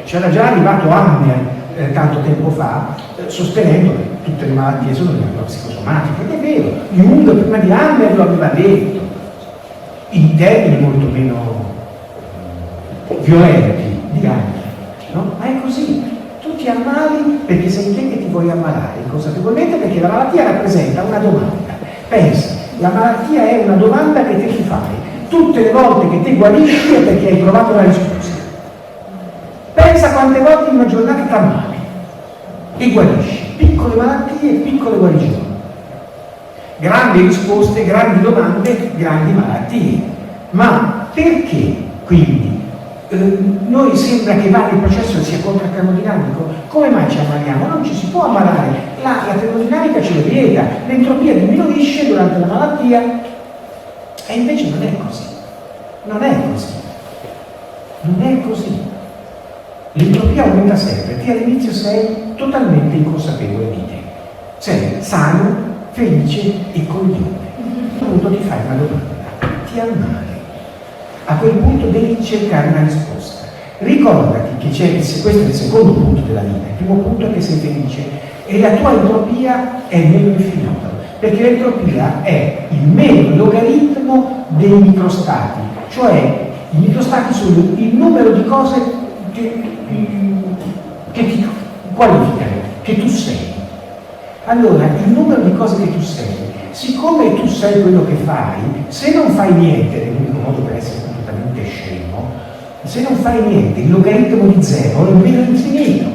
C'era già arrivato Hammer tanto tempo fa sostenendo che tutte le malattie sono di natura psicosomatica, ed è vero, Jung prima di Hammer lo aveva detto in termini molto meno violenti di Hammer, no? Ma è così, tu ti ammali perché sei te che ti vuoi ammalare inconsapevolmente, perché la malattia rappresenta una domanda. Pensa, la malattia è una domanda che te ti fai tutte le volte che te guarisci è perché hai trovato la risposta. Pensa quante volte in una giornata ti ammali e guarisci, piccole malattie e piccole guarigioni, grandi risposte, grandi domande, grandi malattie. Ma perché quindi noi sembra che il processo sia contra-termodinamico? Come mai ci ammaliamo? Non ci si può ammalare, la termodinamica ce lo vieta, l'entropia diminuisce durante la malattia, e invece non è così, non è così, non è così. L'entropia aumenta sempre, te all'inizio sei totalmente inconsapevole di te, sei sano, felice e coglione. A quel punto ti fai una domanda, ti ammali. A quel punto devi cercare una risposta. Ricordati che questo è il secondo punto della vita, il primo punto è che sei felice e la tua entropia è meno infinita, perché l'entropia è il meno logaritmo dei microstati, cioè i microstati sono il numero di cose che ti qualificano, che tu sei. Allora, il numero di cose che tu sei, siccome tu sei quello che fai, se non fai niente, è l'unico modo per essere completamente scemo, se non fai niente, il logaritmo di 0 è meno infinito.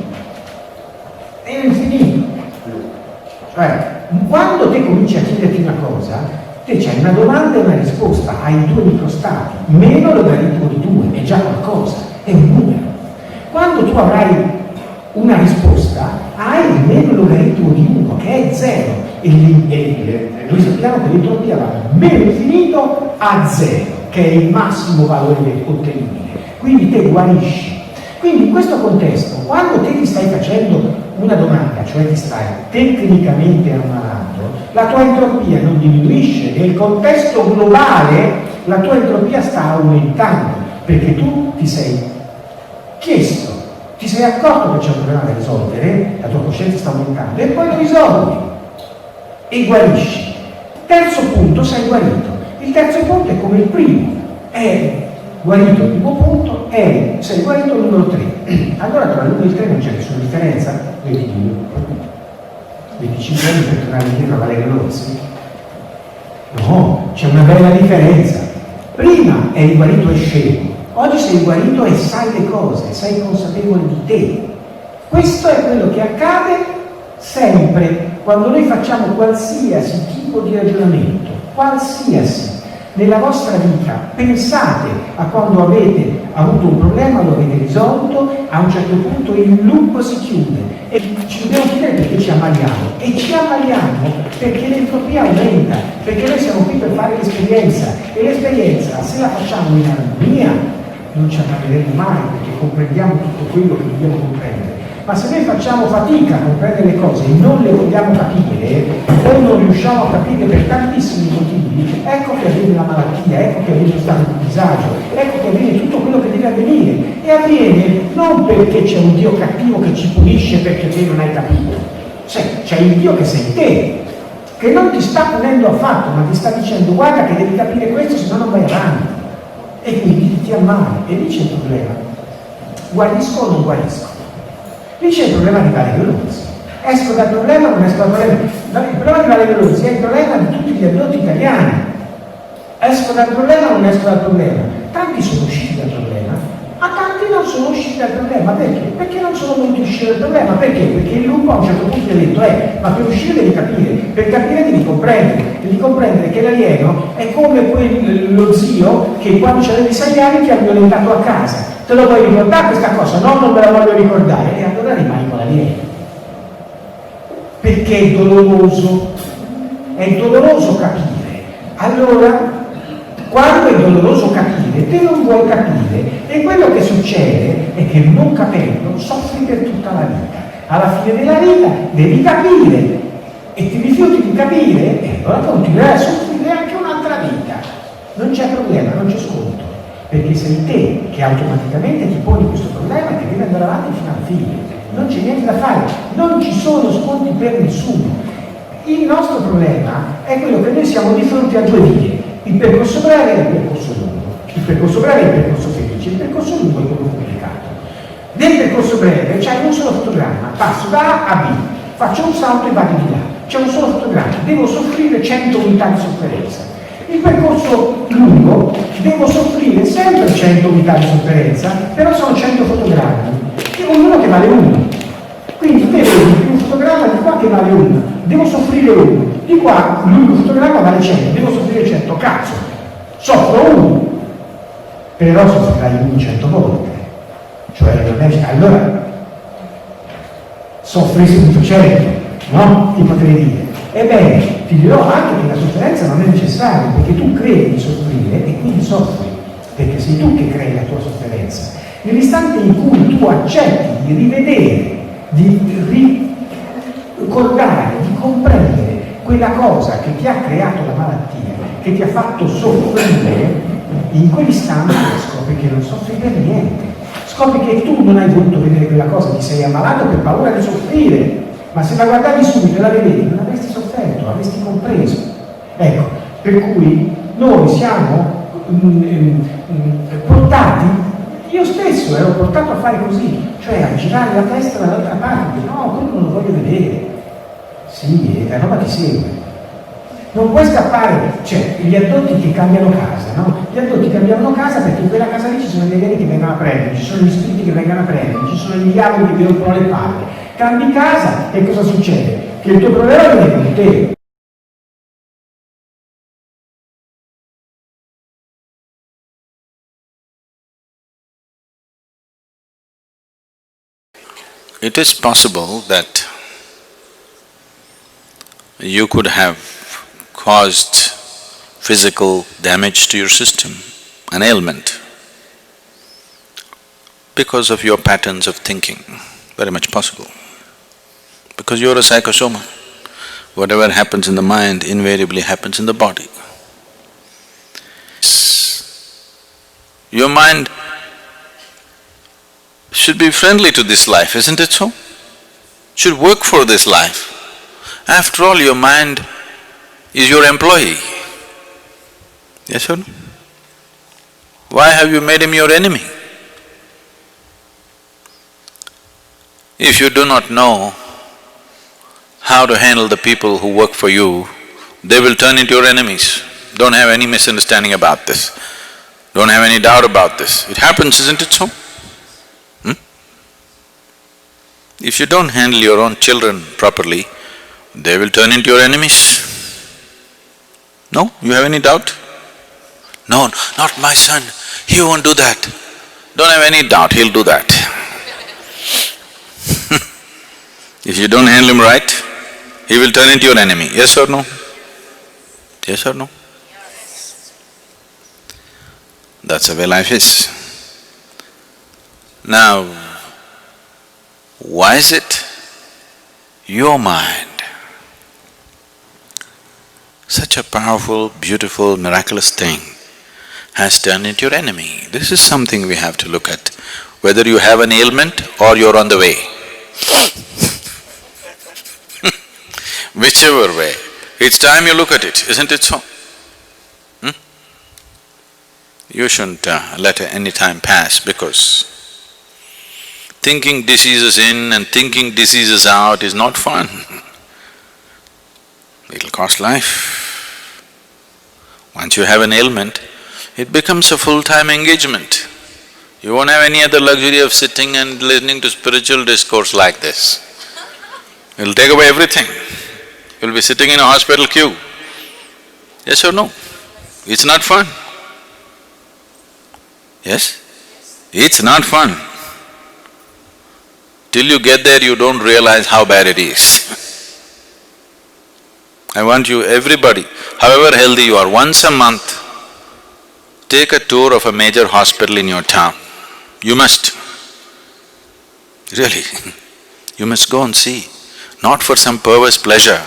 È infinito. Cioè, quando te cominci a chiederti una cosa, te c'hai una domanda e una risposta, hai 2 microstati, meno logaritmo di 2, è già qualcosa, è un numero. Quando tu avrai una risposta, hai il meno logaritmo di 1, che è 0, e noi sappiamo che l'entropia va da meno infinito a 0, che è il massimo valore ottenibile. Quindi te guarisci. Quindi in questo contesto, quando te ti stai facendo una domanda, cioè ti stai tecnicamente ammalando, la tua entropia non diminuisce, nel contesto globale la tua entropia sta aumentando, perché tu ti sei chiesto, ti sei accorto che c'è un problema da risolvere, la tua coscienza sta aumentando, e poi lo risolvi e guarisci. Terzo punto, sei guarito. Il terzo punto è come il primo, è guarito il primo punto, sei guarito il numero 3. Allora tra l'1 e il 3 non c'è nessuna differenza? 25 anni per tornare indietro a Valerio Rossi? No, c'è una bella differenza. Prima eri guarito e scemo, oggi sei guarito e sai le cose, sei consapevole di te. Questo è quello che accade sempre quando noi facciamo qualsiasi tipo di ragionamento, qualsiasi. Nella vostra vita pensate a quando avete avuto un problema, lo avete risolto, a un certo punto il loop si chiude e ci dobbiamo chiedere perché ci ammaliamo, e ci ammaliamo perché l'entropia aumenta, perché noi siamo qui per fare l'esperienza, e l'esperienza, se la facciamo in armonia, non ci ammaleremo mai, perché comprendiamo tutto quello che dobbiamo comprendere. Ma se noi facciamo fatica a comprendere le cose e non le vogliamo capire, o non riusciamo a capire per tantissimi motivi, ecco che avviene la malattia, ecco che avviene lo stato di disagio, ecco che avviene tutto quello che deve avvenire. E avviene non perché c'è un Dio cattivo che ci punisce perché te non hai capito, c'è il Dio che sei te, che non ti sta punendo affatto, ma ti sta dicendo guarda che devi capire questo, se no non vai avanti. E quindi ti ammali, e lì c'è il problema. Guarisco o non guarisco? Lì c'è il problema di Valerio Rossi. Esco dal problema o non esco dal problema? Il problema di Valerio Rossi è il problema di tutti gli adulti italiani. Esco dal problema o non esco dal problema? Tanti sono usciti dal problema A tanti non sono usciti dal problema, perché? Perché non sono voluti uscire dal problema, perché? Perché il lupo a un certo punto gli ha detto, ma per uscire devi capire, per capire devi comprendere che l'alieno è come lo zio che quando c'avevi 6 anni ti ha violentato a casa, te lo vuoi ricordare questa cosa? No, non me la voglio ricordare, e allora rimani con l'alieno. Perché è doloroso capire. Allora, quando è doloroso capire, te non vuoi capire, e quello che succede è che non capendo soffri per tutta la vita. Alla fine della vita devi capire e ti rifiuti di capire e allora continuerai a soffrire anche un'altra vita. Non c'è problema, non c'è sconto, perché sei te che automaticamente ti poni questo problema e che devi andare avanti fino alla fine. Non c'è niente da fare, non ci sono sconti per nessuno. Il nostro problema è quello che noi siamo di fronte a 2 vie, il percorso breve e il percorso lungo. Il percorso breve è il percorso felice, il percorso lungo è quello complicato. Nel percorso breve c'è un solo fotogramma, passo da A a B, faccio un salto e vado di là. C'è un solo fotogramma, devo soffrire 100 unità di sofferenza. Il percorso lungo, devo soffrire sempre 100 unità di sofferenza, però sono 100 fotogrammi, e ognuno che vale 1. Quindi devo un fotogramma di qua che vale 1, devo soffrire 1, di qua l'unico fotogramma vale 100, devo soffrire 100, cazzo, soffro 1, però soffrirai 1 100 volte, cioè non è, allora soffri subito 100, no? Ti potrei dire. Ebbene, ti dirò anche che la sofferenza non è necessaria, perché tu credi di soffrire e quindi soffri, perché sei tu che crei la tua sofferenza. Nell'istante in cui tu accetti di rivedere, di ricordare, di comprendere quella cosa che ti ha creato la malattia, che ti ha fatto soffrire, in quell'istante scopri che non soffri per niente. Scopri che tu non hai voluto vedere quella cosa, ti sei ammalato per paura di soffrire, ma se la guardavi subito e la vedevi non avresti sofferto, avresti compreso. Ecco, per cui noi siamo portati. Io stesso ero portato a fare così, cioè a girare la testa dall'altra parte, no, quello non lo voglio vedere. Sì, la roba ti segue. Non puoi scappare, cioè gli addotti che cambiano casa, no? Gli addotti cambiano casa perché in quella casa lì ci sono gli alieni che vengono a prendere, ci sono gli spiriti che vengono a prendere, ci sono gli diavoli che vi rompono le palle. Cambi casa e cosa succede? Che il tuo problema viene con te. It is possible that you could have caused physical damage to your system, an ailment, because of your patterns of thinking, very much possible. Because you're a psychosoma, whatever happens in the mind invariably happens in the body. Your mind should be friendly to this life, isn't it so? Should work for this life. After all, your mind is your employee. Yes or no? Why have you made him your enemy? If you do not know how to handle the people who work for you, they will turn into your enemies. Don't have any misunderstanding about this. Don't have any doubt about this. It happens, isn't it so? If you don't handle your own children properly, they will turn into your enemies. No? You have any doubt? No, not my son, he won't do that. Don't have any doubt, he'll do that. If you don't handle him right, he will turn into your enemy, yes or no? Yes or no? That's the way life is. Now, why is it your mind, such a powerful, beautiful, miraculous thing, has turned into your enemy? This is something we have to look at, whether you have an ailment or you're on the way. Whichever way, it's time you look at it, isn't it so? You shouldn't let any time pass, because thinking diseases in and thinking diseases out is not fun. It'll cost life. Once you have an ailment, it becomes a full-time engagement. You won't have any other luxury of sitting and listening to spiritual discourse like this. It'll take away everything. You'll be sitting in a hospital queue. Yes or no? It's not fun. Yes? It's not fun. Till you get there, you don't realize how bad it is. I want you, everybody, however healthy you are, once a month, take a tour of a major hospital in your town. You must. Really, you must go and see. Not for some perverse pleasure,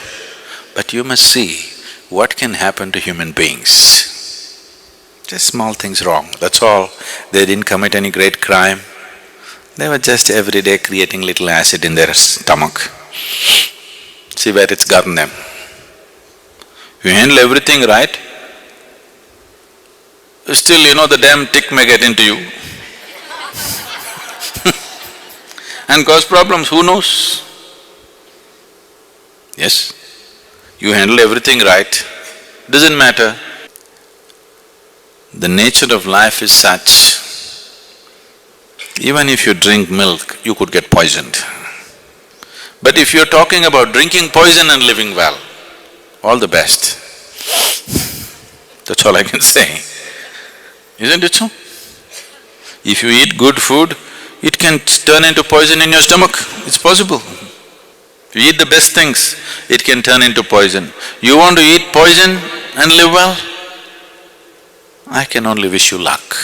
but you must see what can happen to human beings. Just small things wrong, that's all. They didn't commit any great crime. They were just every day creating little acid in their stomach. See where it's gotten them. If you handle everything right, still the damn tick may get into you and cause problems, who knows? Yes? You handle everything right, doesn't matter. The nature of life is such, even if you drink milk, you could get poisoned. But if you're talking about drinking poison and living well, all the best. That's all I can say. Isn't it so? If you eat good food, it can turn into poison in your stomach, it's possible. If you eat the best things, it can turn into poison. You want to eat poison and live well? I can only wish you luck,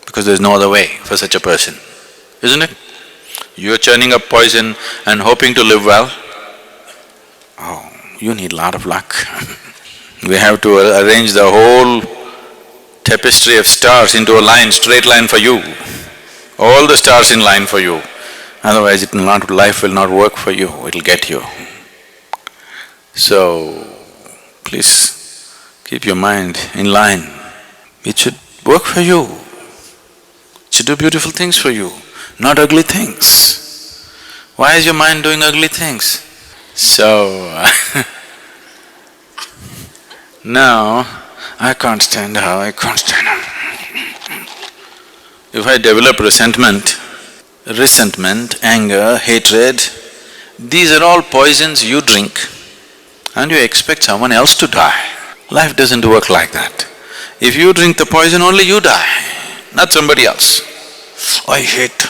because there's no other way for such a person, isn't it? You're churning up poison and hoping to live well. Oh, you need a lot of luck. We have to arrange the whole tapestry of stars into a line, straight line for you. All the stars in line for you. Otherwise life will not work for you, it'll get you. So, please keep your mind in line. It should work for you. It should do beautiful things for you, not ugly things. Why is your mind doing ugly things? So, now, I can't stand her, I can't stand her. If I develop resentment, anger, hatred, these are all poisons you drink and you expect someone else to die. Life doesn't work like that. If you drink the poison, only you die, not somebody else. I hate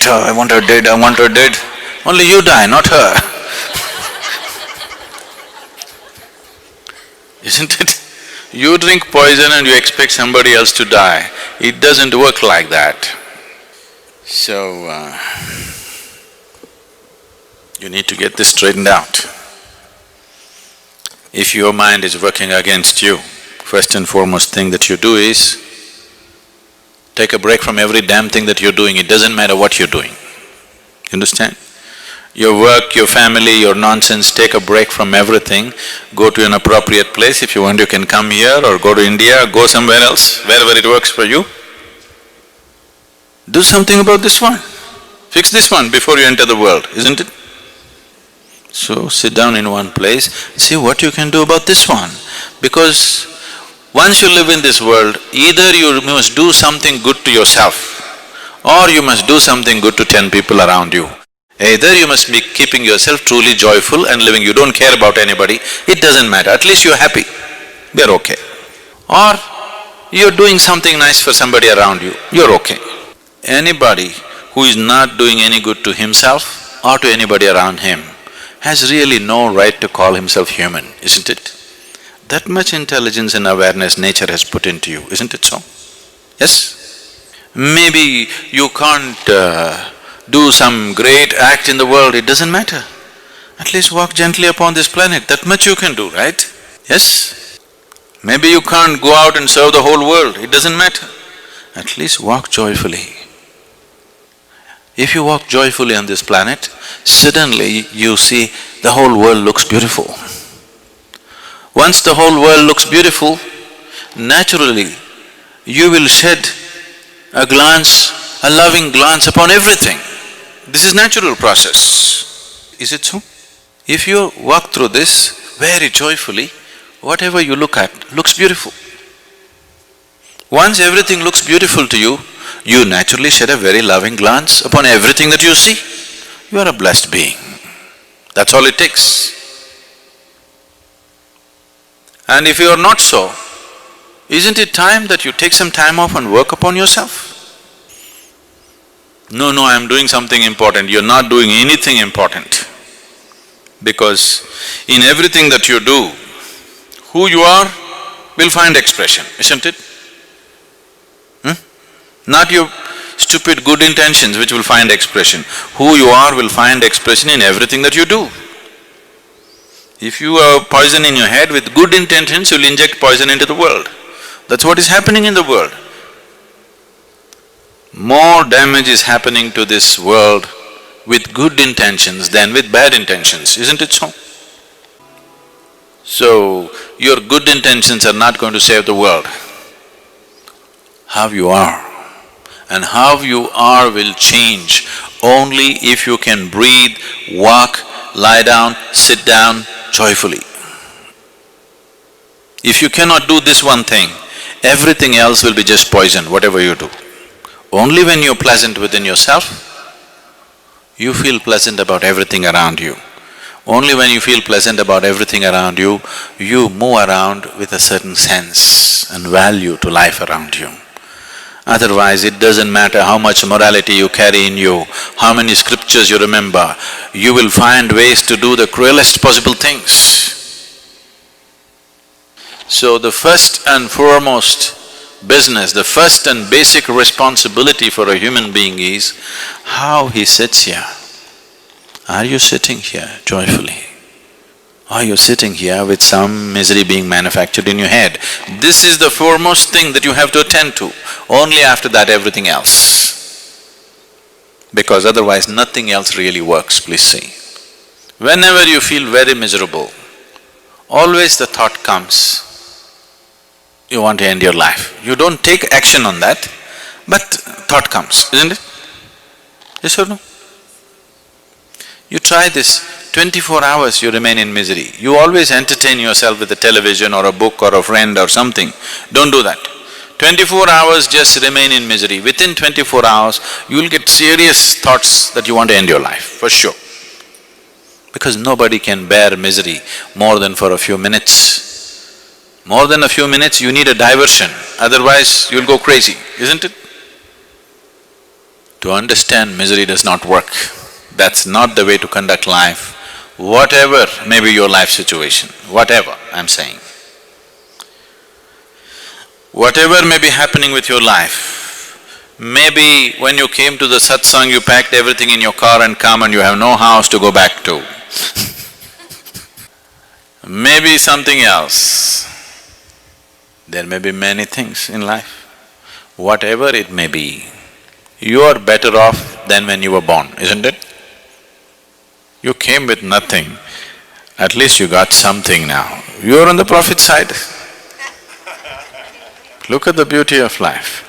her, I want her dead, I want her dead. Only you die, not her. Isn't it? You drink poison and you expect somebody else to die. It doesn't work like that. So, you need to get this straightened out. If your mind is working against you, first and foremost thing that you do is take a break from every damn thing that you're doing, it doesn't matter what you're doing. You understand? Your work, your family, your nonsense, take a break from everything, go to an appropriate place. If you want, you can come here or go to India, go somewhere else, wherever it works for you. Do something about this one. Fix this one before you enter the world, isn't it? So, sit down in one place, see what you can do about this one. Because once you live in this world, either you must do something good to yourself or you must do something good to 10 people around you. Either you must be keeping yourself truly joyful and living, you don't care about anybody, it doesn't matter, at least you're happy, they're okay. Or you're doing something nice for somebody around you, you're okay. Anybody who is not doing any good to himself or to anybody around him has really no right to call himself human, isn't it? That much intelligence and awareness nature has put into you, isn't it so? Yes? Maybe you can't do some great act in the world, it doesn't matter. At least walk gently upon this planet, that much you can do, right? Yes? Maybe you can't go out and serve the whole world, it doesn't matter. At least walk joyfully. If you walk joyfully on this planet, suddenly you see the whole world looks beautiful. Once the whole world looks beautiful, naturally you will shed a glance, a loving glance upon everything. This is natural process. Is it so? If you walk through this very joyfully, whatever you look at looks beautiful. Once everything looks beautiful to you, you naturally shed a very loving glance upon everything that you see. You are a blessed being. That's all it takes. And if you are not so, isn't it time that you take some time off and work upon yourself? No, I am doing something important. You're not doing anything important. Because in everything that you do, who you are will find expression, isn't it? Not your stupid good intentions which will find expression. Who you are will find expression in everything that you do. If you have poison in your head with good intentions, you'll inject poison into the world. That's what is happening in the world. More damage is happening to this world with good intentions than with bad intentions, isn't it so? So, your good intentions are not going to save the world. How you are. And how you are will change only if you can breathe, walk, lie down, sit down joyfully. If you cannot do this one thing, everything else will be just poison, whatever you do. Only when you're pleasant within yourself, you feel pleasant about everything around you. Only when you feel pleasant about everything around you, you move around with a certain sense and value to life around you. Otherwise, it doesn't matter how much morality you carry in you, how many scriptures you remember, you will find ways to do the cruelest possible things. So the first and foremost business, the first and basic responsibility for a human being is how he sits here. Are you sitting here joyfully? Are you sitting here with some misery being manufactured in your head? This is the foremost thing that you have to attend to. Only after that everything else. Because otherwise nothing else really works, please see. Whenever you feel very miserable, always the thought comes, you want to end your life. You don't take action on that, but thought comes, isn't it? Yes or no? You try this, 24 hours you remain in misery. You always entertain yourself with a television or a book or a friend or something. Don't do that. 24 hours just remain in misery. Within 24 hours, you will get serious thoughts that you want to end your life, for sure. Because nobody can bear misery more than for a few minutes. More than a few minutes, you need a diversion, otherwise you'll go crazy, isn't it? To understand misery does not work. That's not the way to conduct life, whatever may be your life situation, whatever I'm saying. Whatever may be happening with your life, maybe when you came to the satsang you packed everything in your car and come and you have no house to go back to. Maybe something else. There may be many things in life. Whatever it may be, you are better off than when you were born, isn't it? You came with nothing, at least you got something now. You are on the profit side. Look at the beauty of life.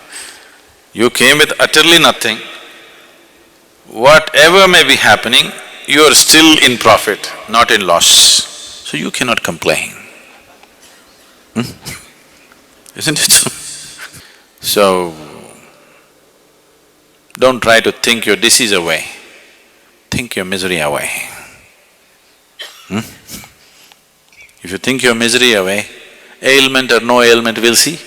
You came with utterly nothing. Whatever may be happening, you are still in profit, not in loss. So you cannot complain. Isn't it so? So, don't try to think your disease away. Think your misery away. If you think your misery away, ailment or no ailment, we'll see.